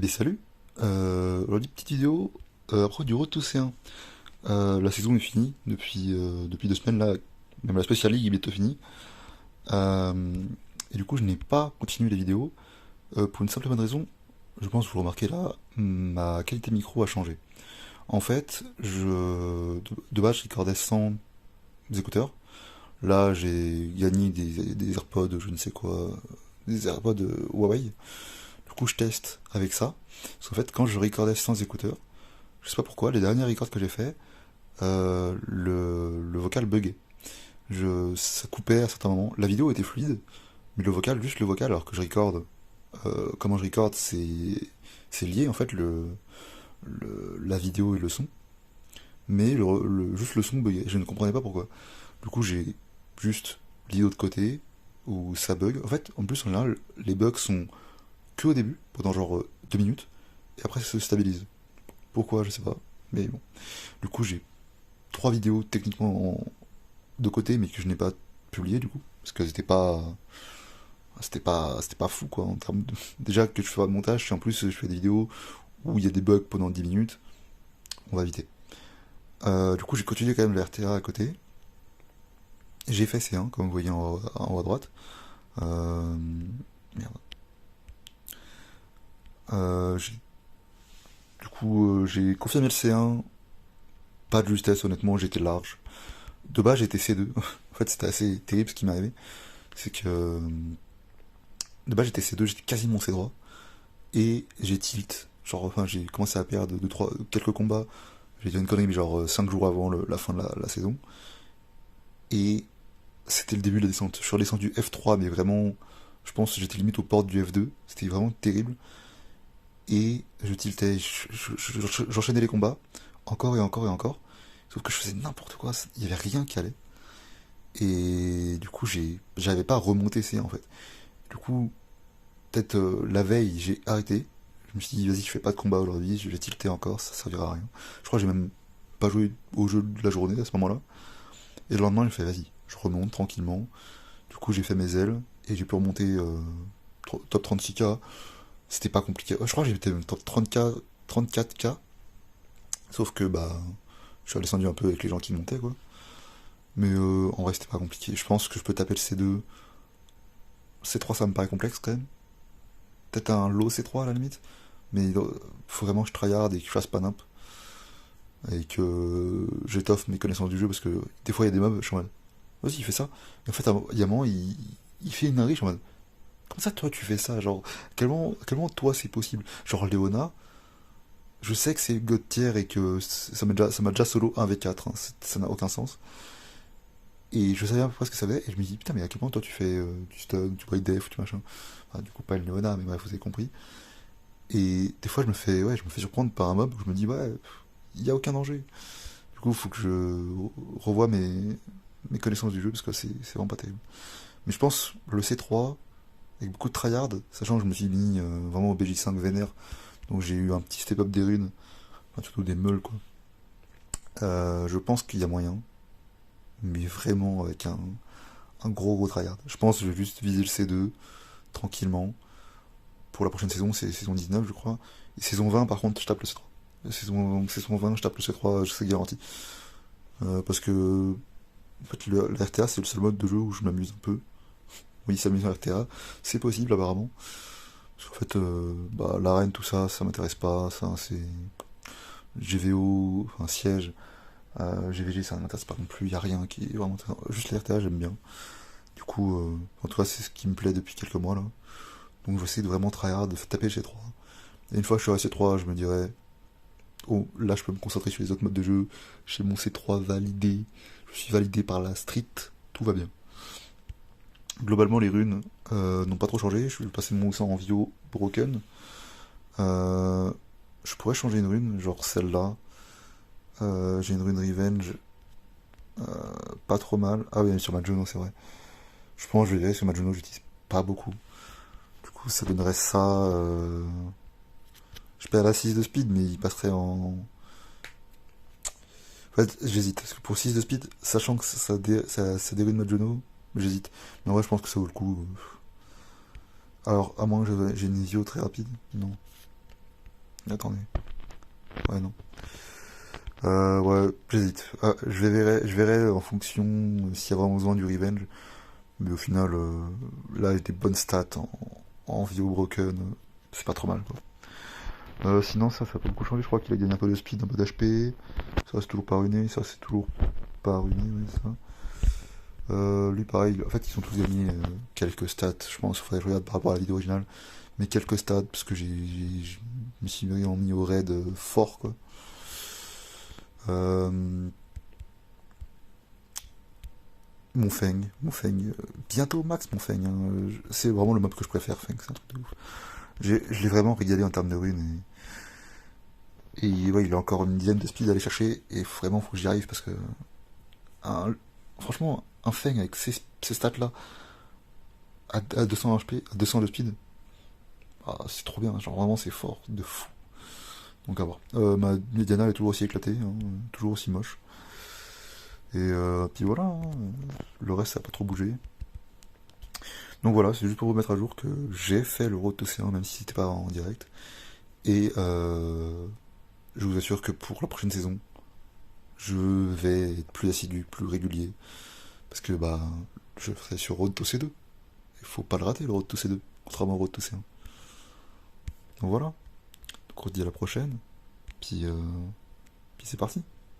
Mais salut, aujourd'hui petite vidéo à propos du Road to C1. La saison est finie depuis 2 semaines là, même la Special League est bientôt finie. Euh, et du coup je n'ai pas continué les vidéos pour une simple et bonne raison, je pense que vous remarquez là, ma qualité micro a changé. En fait, de base je recordais sans écouteurs. Là j'ai gagné des AirPods, je ne sais quoi, des AirPods Huawei. Du coup je teste avec ça. Parce qu'en fait quand je recordais sans écouteurs, je sais pas pourquoi, les derniers records que j'ai fait, le vocal buguait. Ça coupait à certains moments. La vidéo était fluide, mais le vocal, juste le vocal, alors que je recorde, comment je recorde, c'est lié en fait la vidéo et le son, mais juste le son buguait. Je ne comprenais pas pourquoi. Du coup, j'ai juste l'idée de côté où ça bug. En fait, en plus, en général, les bugs sont que au début, pendant genre 2 minutes, et après ça se stabilise. Pourquoi, je sais pas. Mais bon. Du coup, j'ai 3 vidéos techniquement de côté, mais que je n'ai pas publiées du coup, parce que c'était pas fou quoi en termes de... Déjà que je fais pas de montage, si en plus je fais des vidéos où il y a des bugs pendant 10 minutes, on va éviter. Du coup, j'ai continué quand même le RTA à côté. J'ai fait C1, comme vous voyez en haut à droite. Euh, Merde. J'ai j'ai confirmé le C1. Pas de justesse, honnêtement, j'étais large. De base, j'étais C2. En fait, c'était assez terrible ce qui m'est arrivé. C'est que de base, j'étais C2, j'étais quasiment C3. Et j'ai tilt. Genre, enfin, j'ai commencé à perdre quelques combats. J'ai dit une connerie, mais genre 5 jours avant la fin de la saison. Et c'était le début de la descente. Je suis redescendu F3, mais vraiment, je pense que j'étais limite aux portes du F2. C'était vraiment terrible. Et je tiltais, j'enchaînais les combats, encore et encore et encore. Sauf que je faisais n'importe quoi, il y avait rien qui allait. Et du coup, j'avais pas remonté C en fait. Du coup, peut-être la veille, j'ai arrêté. Je me suis dit, vas-y, je fais pas de combat aujourd'hui, je vais tilter encore, ça servira à rien. Je crois que j'ai même pas joué au jeu de la journée à ce moment-là. Et le lendemain, j'ai fait, vas-y, je remonte tranquillement. Du coup, j'ai fait mes ailes et j'ai pu remonter top 36K. C'était pas compliqué. Je crois que j'étais même top 30K, 34K. Sauf que, bah, je suis redescendu un peu avec les gens qui montaient, quoi. Mais en vrai, c'était pas compliqué. Je pense que je peux taper le C2. C3, ça me paraît complexe quand même. Peut-être un low C3 à la limite. Mais faut vraiment que je tryhard et que je fasse pas nimp. Et que j'étoffe mes connaissances du jeu parce que des fois il y a des mobs, je suis en mode, vas-y, il fait ça. Et en fait, il y a un moment, il fait une dinguerie, je suis en mode, comment ça toi tu fais ça? Genre, à quel moment toi c'est possible? Genre, Léona, je sais que c'est God tier et que ça m'a déjà solo 1v4, hein, ça n'a aucun sens. Et je savais à peu près ce que ça faisait, et je me dis, putain, mais à quel moment toi tu fais du stun, du break def, du machin. Enfin, du coup, pas le Léona, mais bref, vous avez compris. Et des fois, je me fais surprendre par un mob où je me dis, ouais, il y a aucun danger. Du coup, il faut que je revoie mes connaissances du jeu parce que c'est vraiment pas terrible. Mais je pense le C3, avec beaucoup de tryhard, sachant que je me suis mis vraiment au BJ5 vénère, donc j'ai eu un petit step-up des runes, enfin, surtout des meules quoi. Je pense qu'il y a moyen, mais vraiment avec un gros tryhard. Je pense que je vais juste viser le C2 tranquillement. Pour la prochaine saison, c'est saison 19, je crois. Et saison 20, par contre, je tape le C3. Saison 20, je tape le C3, je sais garanti. Parce que en fait, la RTA, c'est le seul mode de jeu où je m'amuse un peu. Oui, s'amuser en RTA, c'est possible apparemment. Parce qu'en fait, bah, l'arène, tout ça, ça m'intéresse pas. Ça, c'est GVO, enfin siège, GVG, ça m'intéresse pas non plus. Y a rien qui est vraiment intéressant. Juste la RTA, j'aime bien. Du coup, en tout cas, c'est ce qui me plaît depuis quelques mois là. Donc, j'essaie de vraiment tryhard, de taper le C3. Et une fois que je suis à C3, je me dirais, oh, là, je peux me concentrer sur les autres modes de jeu. J'ai mon C3 validé. Je suis validé par la street. Tout va bien. Globalement, les runes n'ont pas trop changé. Je vais passer mon sang en Vio Broken. Euh, je pourrais changer une rune, genre celle-là. J'ai une rune Revenge, pas trop mal. Ah oui, sur Majuno, c'est vrai. Je pense que je verrai sur Majuno, j'utilise pas beaucoup. Du coup, ça donnerait ça. Je perds la 6 de speed, mais il passerait en. En fait, j'hésite. Parce que pour 6 de speed, sachant que ça dérune Majuno, j'hésite. Mais en vrai, je pense que ça vaut le coup. Alors, à moins que j'ai une Vio très rapide. Non. Attendez. Ouais, non. Ouais, j'hésite. Ah, je verrai en fonction s'il y a vraiment besoin du revenge. Mais au final, là, avec des bonnes stats en Vio Broken, c'est pas trop mal, quoi. Sinon, ça a pas beaucoup changé. Je crois qu'il a gagné un peu de speed, un peu d'HP. Ça, c'est toujours pas ruiné. Ça, c'est toujours pas ruiné, ouais, ça. Lui, pareil. En fait, ils ont tous gagné quelques stats. Je pense, faudrait que je regarde par rapport à la vidéo originale. Mais quelques stats, parce que je me suis vraiment mis au raid fort, quoi. Euh, Monfeng, bientôt max Monfeng, hein. C'est vraiment le mob que je préfère, Feng, c'est un truc de ouf. Je l'ai vraiment régalé en termes de runes, et ouais, il a encore une dizaine de speed à aller chercher, et vraiment faut que j'y arrive parce que, un- franchement, un Feng avec ces stats-là, à 200 HP, à 200 de speed, ah, c'est trop bien, genre vraiment c'est fort, de fou. Donc à voir. Ma Diana est toujours aussi éclatée, hein, toujours aussi moche. Et puis voilà, hein, le reste ça a pas trop bougé. Donc voilà, c'est juste pour vous mettre à jour que j'ai fait le Road to C1, même si c'était pas en direct. Et je vous assure que pour la prochaine saison, je vais être plus assidu, plus régulier. Parce que bah, je ferai sur Road to C2. Il faut pas le rater, le Road to C2, contrairement au Road to C1. Donc voilà, donc on se dit à la prochaine. Puis, puis c'est parti.